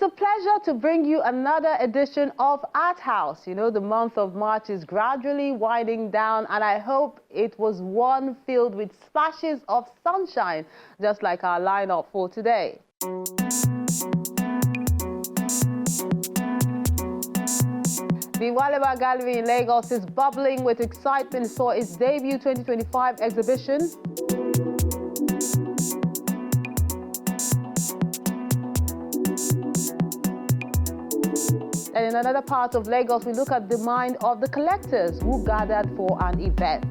It's a pleasure to bring you another edition of Arthouse. You know, the month of March is gradually winding down, and I hope it was one filled with splashes of sunshine, just like our lineup for today. The Iwalewa Gallery in Lagos is bubbling with excitement for its debut 2025 exhibition. And in another part of Lagos, we look at the mind of the collectors who gathered for an event.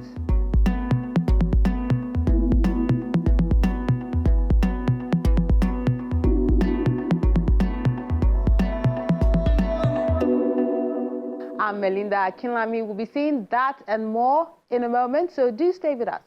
I'm Melinda Akinlami. We'll be seeing that and more in a moment, so do stay with us.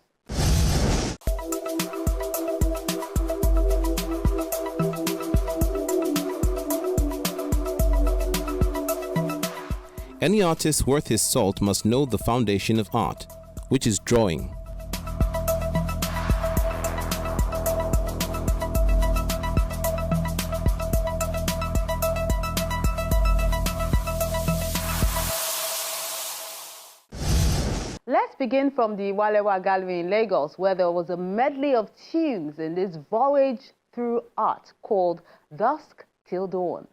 Any artist worth his salt must know the foundation of art, which is drawing. Let's begin from the Iwalewa Gallery in Lagos, where there was a medley of tunes in this voyage through art called Dusk Till Dawn.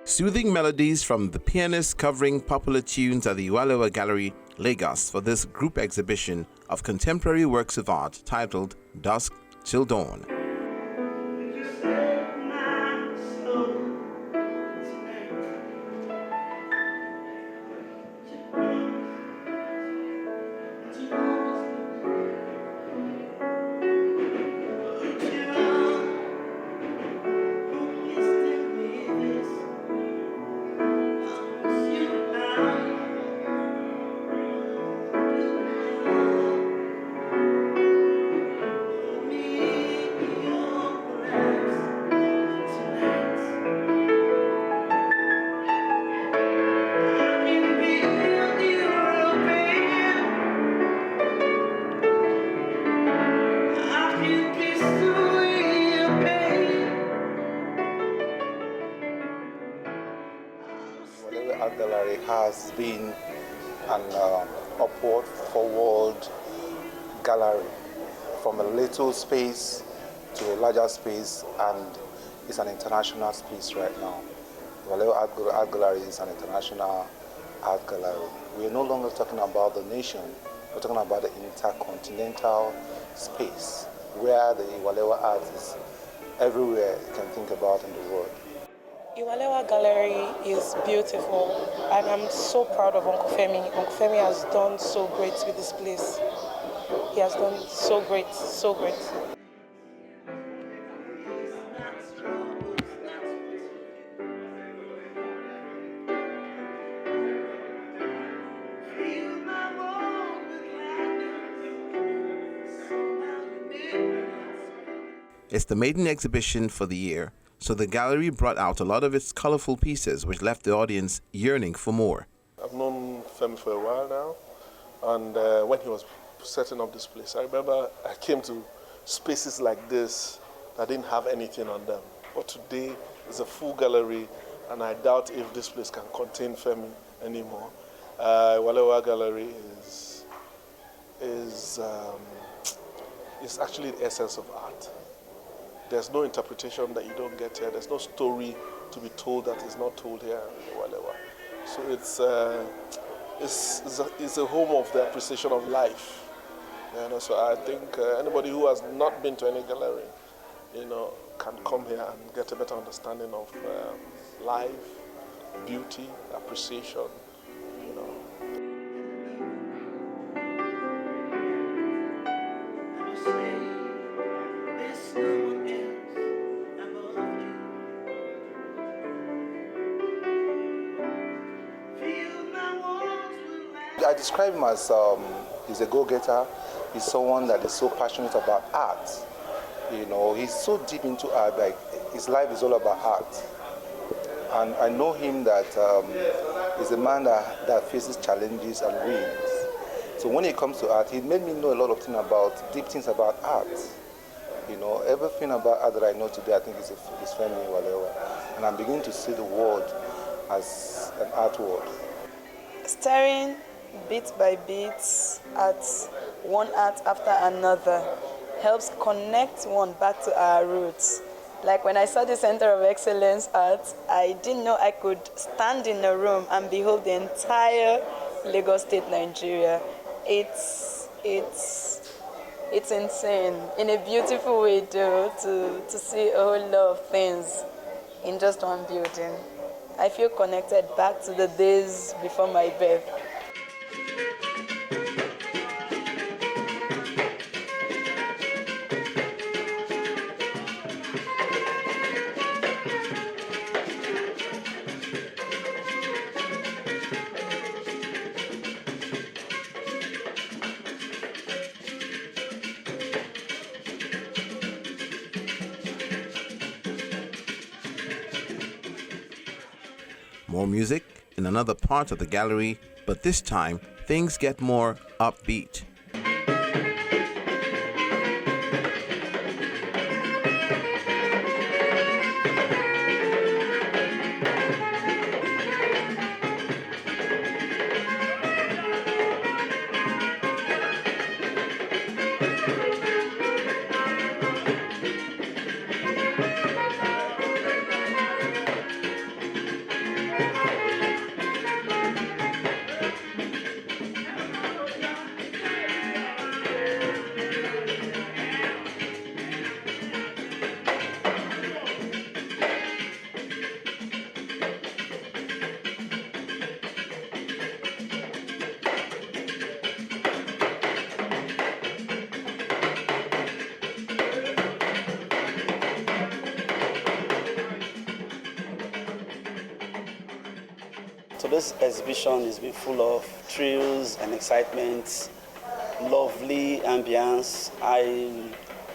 Soothing melodies from the pianists covering popular tunes at the Iwalewa Gallery, Lagos, for this group exhibition of contemporary works of art titled Dusk Till Dawn. Art Gallery has been an upward, forward gallery from a little space to a larger space, and it's an international space right now. Iwalewa Art Gallery is an international art gallery. We are no longer talking about the nation, we're talking about the intercontinental space where the Iwalewa art is everywhere you can think about in the world. Iwalewa Gallery is beautiful, and I'm so proud of Uncle Femi. Uncle Femi has done so great with this place. He has done so great, so great. It's the maiden exhibition for the year, so the gallery brought out a lot of its colorful pieces which left the audience yearning for more. I've known Femi for a while now, and when he was setting up this place, I remember I came to spaces like this that didn't have anything on them. But today it's a full gallery, and I doubt if this place can contain Femi anymore. Iwalewa Gallery is actually the essence of art. There's no interpretation that you don't get here. There's no story to be told that is not told here in Iwalewa. So it's a home of the appreciation of life. You know, so I think anybody who has not been to any gallery, you know, can come here and get a better understanding of life, beauty, appreciation. You know. I describe him as He's a go-getter. He's someone that is so passionate about art. You know, he's so deep into art, like his life is all about art. And I know him that he's a man that faces challenges and wins. So when it comes to art, he made me know a lot of things about, deep things about art. You know, everything about art that I know today, I think is Femi Iwalewa. And I'm beginning to see the world as an art world. Staring bit by bit at one art after another helps connect one back to our roots. Like when I saw the Center of Excellence Art, I didn't know I could stand in a room and behold the entire Lagos State, Nigeria. It's insane in a beautiful way, though, to see a whole lot of things in just one building. I feel connected back to the days before my birth. More music in another part of the gallery, but this time things get more upbeat. So this exhibition has been full of thrills and excitement, lovely ambience.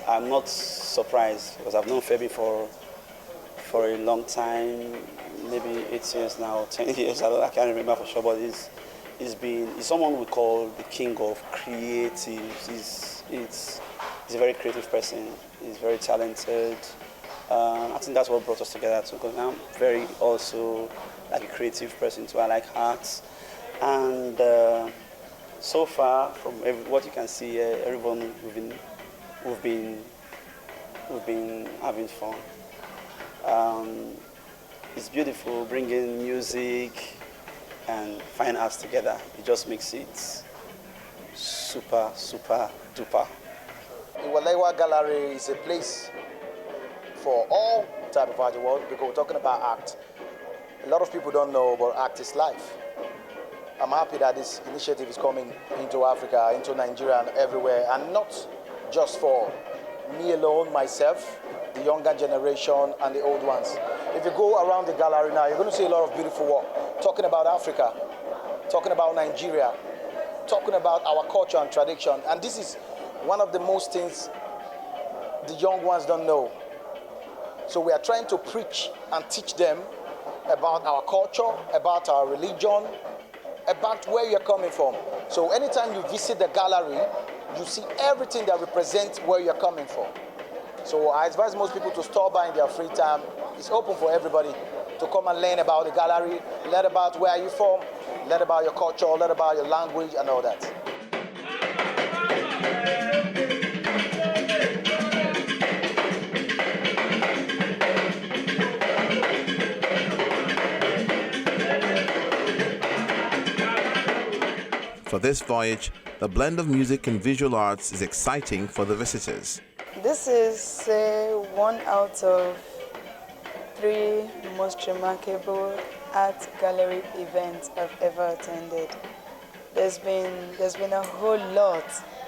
I'm not surprised because I've known Femi for a long time, maybe 8 years now, 10 years, I can't remember for sure, but he's someone we call the king of creatives. He's a very creative person. He's very talented. I think that's what brought us together too, because I'm very also like a creative person too. I like arts, and so far from what you can see here, everyone we've been having fun. It's beautiful bringing music and fine arts together. It just makes it super duper. Iwalewa Gallery is a place for all type of art in the world, because we're talking about art. A lot of people don't know, but art is life. I'm happy that this initiative is coming into Africa, into Nigeria and everywhere, and not just for me alone, myself, the younger generation and the old ones. If you go around the gallery now, you're going to see a lot of beautiful work, talking about Africa, talking about Nigeria, talking about our culture and tradition. And this is one of the most things the young ones don't know. So we are trying to preach and teach them about our culture, about our religion, about where you're coming from. So anytime you visit the gallery, you see everything that represents where you're coming from. So I advise most people to stop by in their free time. It's open for everybody to come and learn about the gallery, learn about where you're from, learn about your culture, learn about your language and all that. For this voyage, the blend of music and visual arts is exciting for the visitors. This is one out of 3 most remarkable art gallery events I've ever attended. There's been a whole lot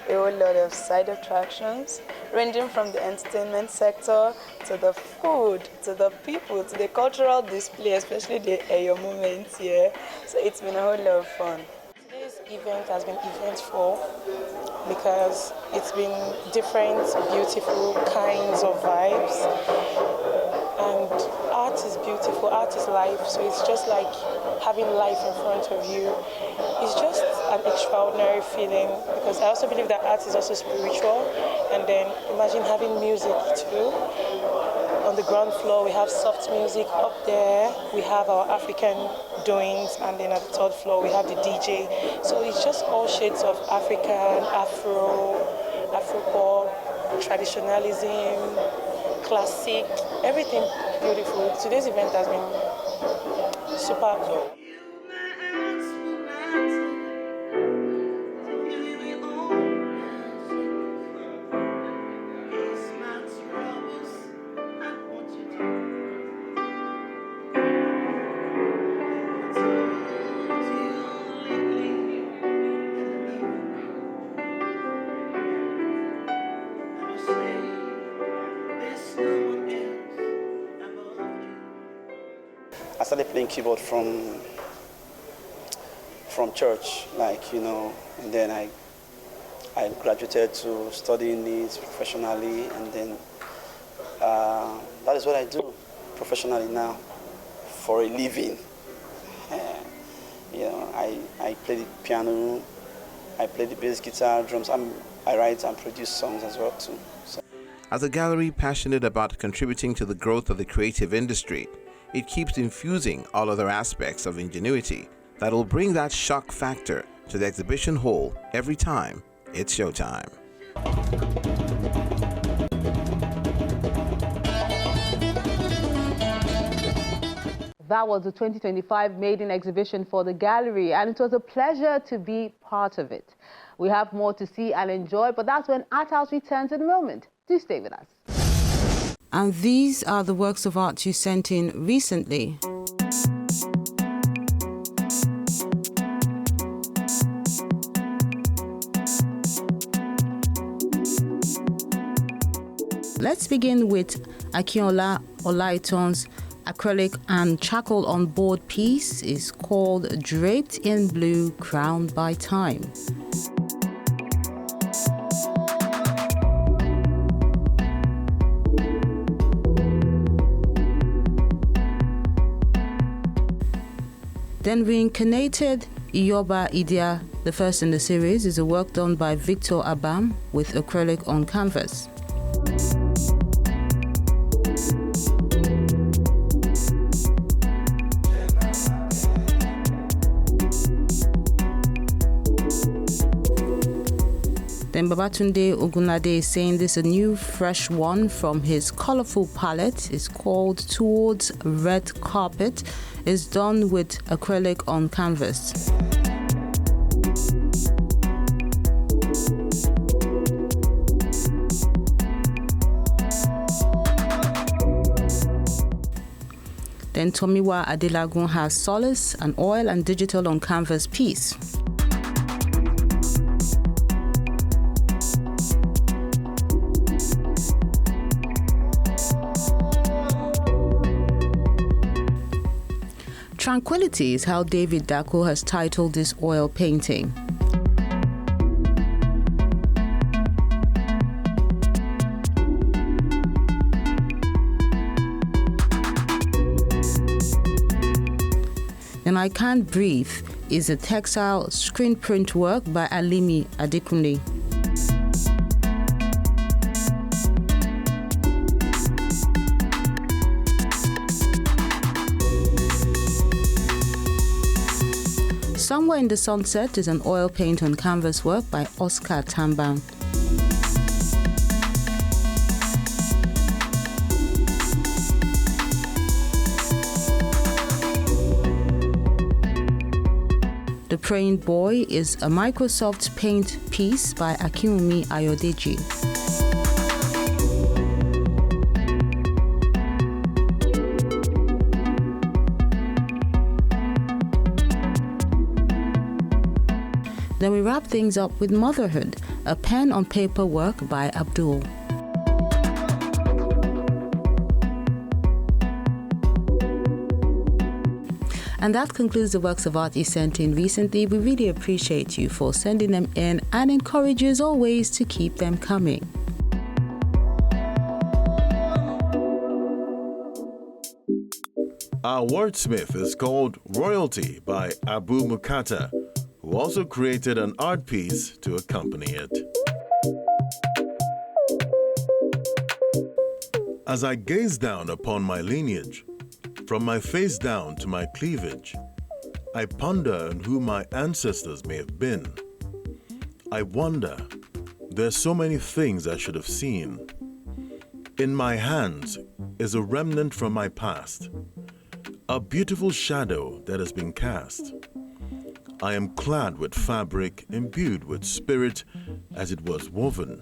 of side attractions, ranging from the entertainment sector to the food, to the people, to the cultural display, especially the Eyo moments here. So it's been a whole lot of fun. Today's event has been eventful because it's been different, beautiful kinds of vibes. And art is beautiful, art is life, so it's just like having life in front of you. It's just an extraordinary feeling because I also believe that art is also spiritual. And then imagine having music too. On the ground floor, we have soft music. Up there, we have our African doings, and then at the third floor, we have the DJ. So it's just all shades of African, Afro-pop, traditionalism, classic, everything beautiful. Today's event has been super. I started playing keyboard from church, and then I graduated to studying it professionally, and then that is what I do professionally now for a living. I play the piano, I play the bass guitar, drums. I write and produce songs as well too. So. As a gallery passionate about contributing to the growth of the creative industry, it keeps infusing all other aspects of ingenuity that will bring that shock factor to the exhibition hall every time it's showtime. That was the 2025 maiden exhibition for the gallery, and it was a pleasure to be part of it. We have more to see and enjoy, but that's when Arthouse returns in a moment. Do stay with us. And these are the works of art you sent in recently. Let's begin with Akinola Olaiton's acrylic and charcoal on board piece. Is called Draped in Blue, Crowned by Time. Then reincarnated Iyoba Idia, the first in the series, is a work done by Victor Abam with acrylic on canvas. Then Babatunde Ogunlade is saying this is a new fresh one from his colorful palette. It's called Towards Red Carpet. It's done with acrylic on canvas. Then Tomiwa Adelagun has Solace, an oil and digital on canvas piece. Tranquility is how David Dako has titled this oil painting. And I Can't Breathe is a textile screen print work by Alimi Adekunle. Somewhere in the Sunset is an oil paint on canvas work by Oscar Tambang. The Praying Boy is a Microsoft Paint piece by Akinwumi Ayodeji. Then we wrap things up with Motherhood, a pen on paper work by Abdul. And that concludes the works of art you sent in recently. We really appreciate you for sending them in and encourage you as always to keep them coming. Our wordsmith is called Royalty by Abu Mukata, who also created an art piece to accompany it. As I gaze down upon my lineage, from my face down to my cleavage, I ponder on who my ancestors may have been. I wonder, there's so many things I should have seen. In my hands is a remnant from my past, a beautiful shadow that has been cast. I am clad with fabric imbued with spirit as it was woven,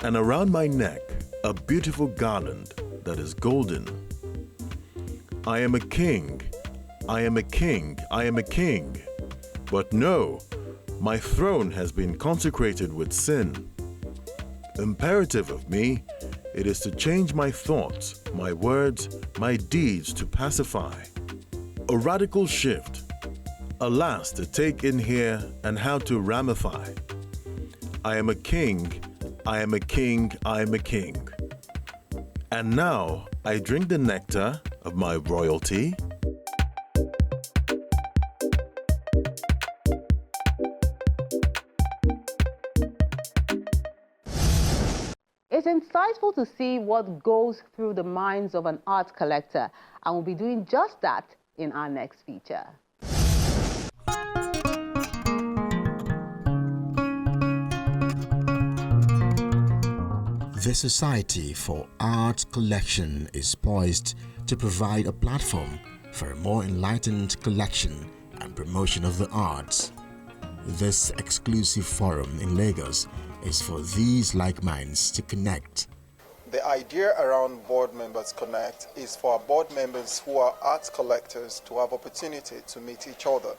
and around my neck a beautiful garland that is golden. I am a king, I am a king, I am a king, but no, my throne has been consecrated with sin. Imperative of me, it is to change my thoughts, my words, my deeds to pacify. A radical shift, alas, to take in here and how to ramify. I am a king, I am a king, I am a king. And now I drink the nectar of my royalty. It's insightful to see what goes through the minds of an art collector, and we'll be doing just that in our next feature. The Society for Art Collection is poised to provide a platform for a more enlightened collection and promotion of the arts. This exclusive forum in Lagos is for these like minds to connect. The idea around Board Members Connect is for our board members who are art collectors to have opportunity to meet each other.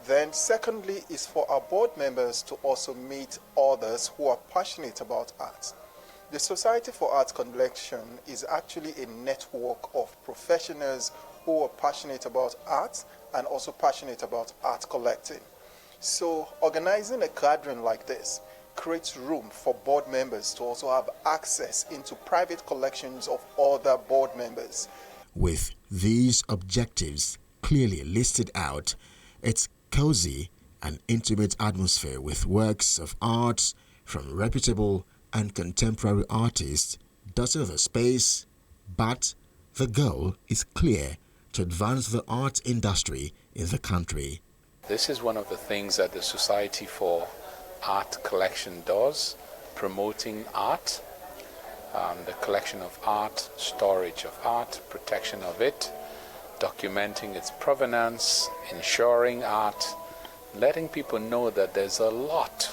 Then secondly is for our board members to also meet others who are passionate about art. The Society for Art Collection is actually a network of professionals who are passionate about art and also passionate about art collecting. So organizing a gathering like this creates room for board members to also have access into private collections of other board members. With these objectives clearly listed out, it's cozy and intimate atmosphere with works of art from reputable and contemporary artists dotting the space, but the goal is clear: to advance the art industry in the country. This is one of the things that the Society for Art Collection does, promoting art, the collection of art, storage of art, protection of it, documenting its provenance, ensuring art, letting people know that there's a lot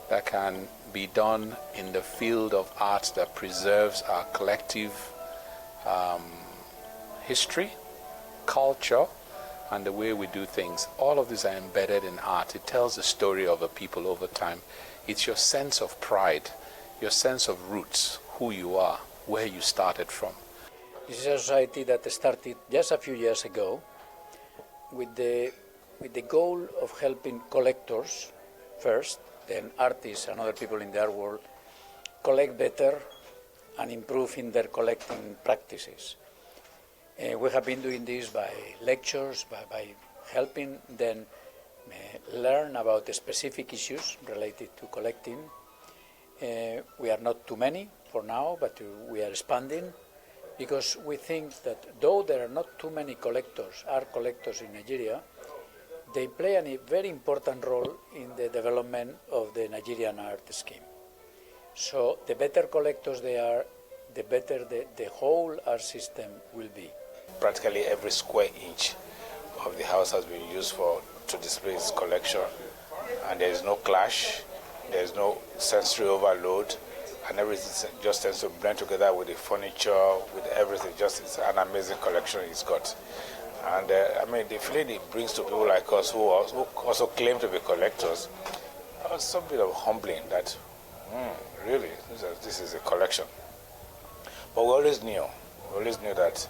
that can be done in the field of art that preserves our collective history, culture, and the way we do things. All of these are embedded in art. It tells the story of a people over time. It's your sense of pride, your sense of roots, who you are, where you started from. This is a society that started just a few years ago with the goal of helping collectors first, then artists and other people in the art world collect better and improve in their collecting practices. We have been doing this by lectures, by helping them learn about the specific issues related to collecting. We are not too many for now, but we are expanding, because we think that though there are not too many collectors, art collectors in Nigeria, they play a very important role in the development of the Nigerian art scheme. So the better collectors they are, the better the whole art system will be. Practically every square inch of the house has been used to display its collection, and there is no clash, there is no sensory overload, and everything just tends to blend together with the furniture, with everything. Just it's an amazing collection it's got. And I mean, the feeling it brings to people like us who also claim to be collectors, some bit of humbling that, really, this is a collection. But we always knew that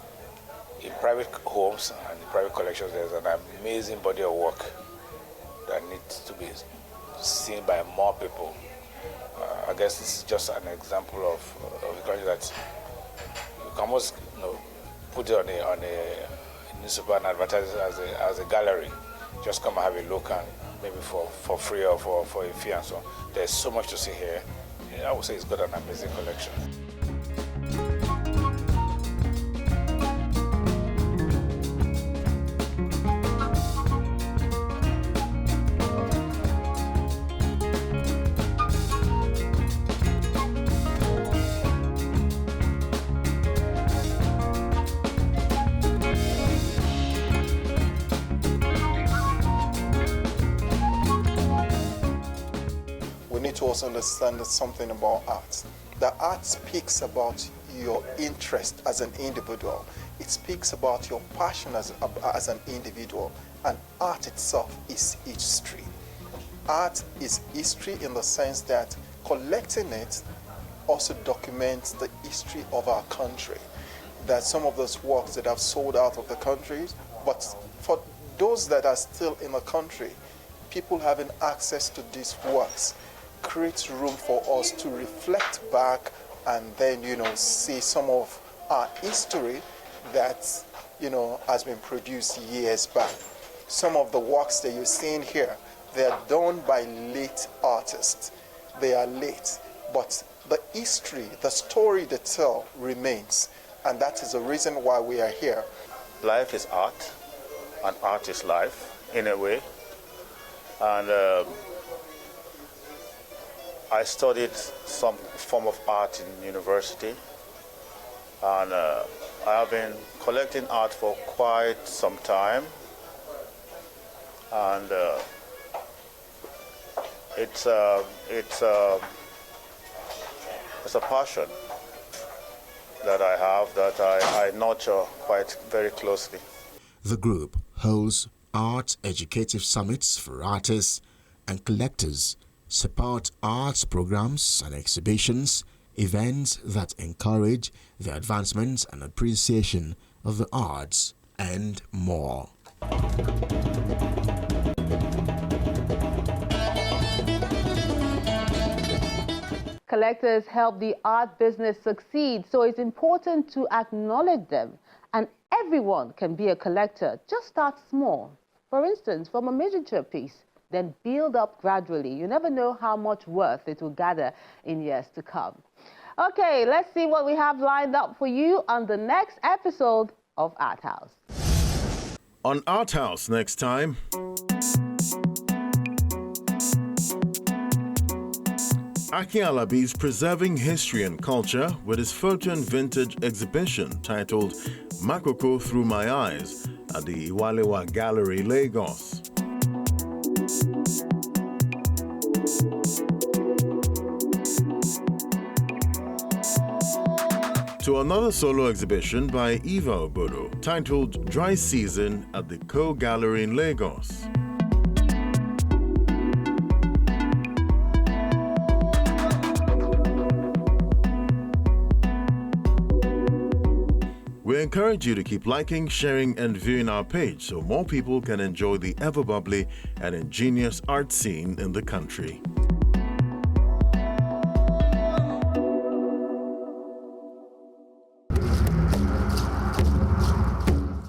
in private homes and in private collections, there's an amazing body of work that needs to be seen by more people. I guess this is just an example of a country that you can almost put it on a newspaper and advertise it as a gallery. Just come and have a look, and maybe for free or for a fee and so on. There's so much to see here. I would say it's got an amazing collection. We need to also understand something about art. The art speaks about your interest as an individual. It speaks about your passion as an individual. And art itself is history. Art is history in the sense that collecting it also documents the history of our country. That some of those works that have sold out of the countries, but for those that are still in the country, people having access to these works creates room for us to reflect back and then, see some of our history that, has been produced years back. Some of the works that you're seeing here, they are done by late artists. They are late, but the history, the story they tell remains. And that is the reason why we are here. Life is art, and art is life, in a way. And I studied some form of art in university, and I have been collecting art for quite some time, and it's a passion that I have, that I nurture quite very closely. The group holds art educative summits for artists and collectors, support arts programs and exhibitions, events that encourage the advancement and appreciation of the arts, and more. Collectors help the art business succeed, so it's important to acknowledge them. And everyone can be a collector. Just start small. For instance, from a miniature piece, then build up gradually. You never know how much worth it will gather in years to come. Okay, let's see what we have lined up for you on the next episode of Arthouse. On Arthouse next time. Aki Alabi is preserving history and culture with his photo and vintage exhibition titled Makoko Through My Eyes at the Iwalewa Gallery, Lagos. To another solo exhibition by Eva Obodo titled Dry Season at the Co Gallery in Lagos. We encourage you to keep liking, sharing, and viewing our page so more people can enjoy the ever-bubbly and ingenious art scene in the country.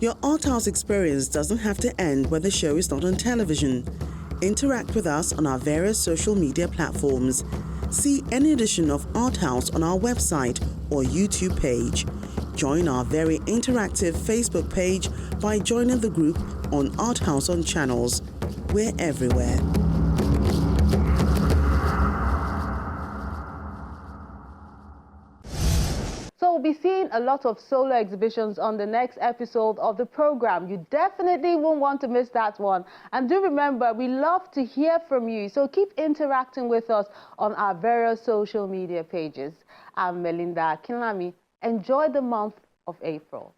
Your Arthouse experience doesn't have to end when the show is not on television. Interact with us on our various social media platforms. See any edition of Arthouse on our website or YouTube page. Join our very interactive Facebook page by joining the group on Arthouse on Channels. We're everywhere. So we'll be seeing a lot of solo exhibitions on the next episode of the program. You definitely won't want to miss that one. And do remember, we love to hear from you. So keep interacting with us on our various social media pages. I'm Melinda Kinlami. Enjoy the month of April.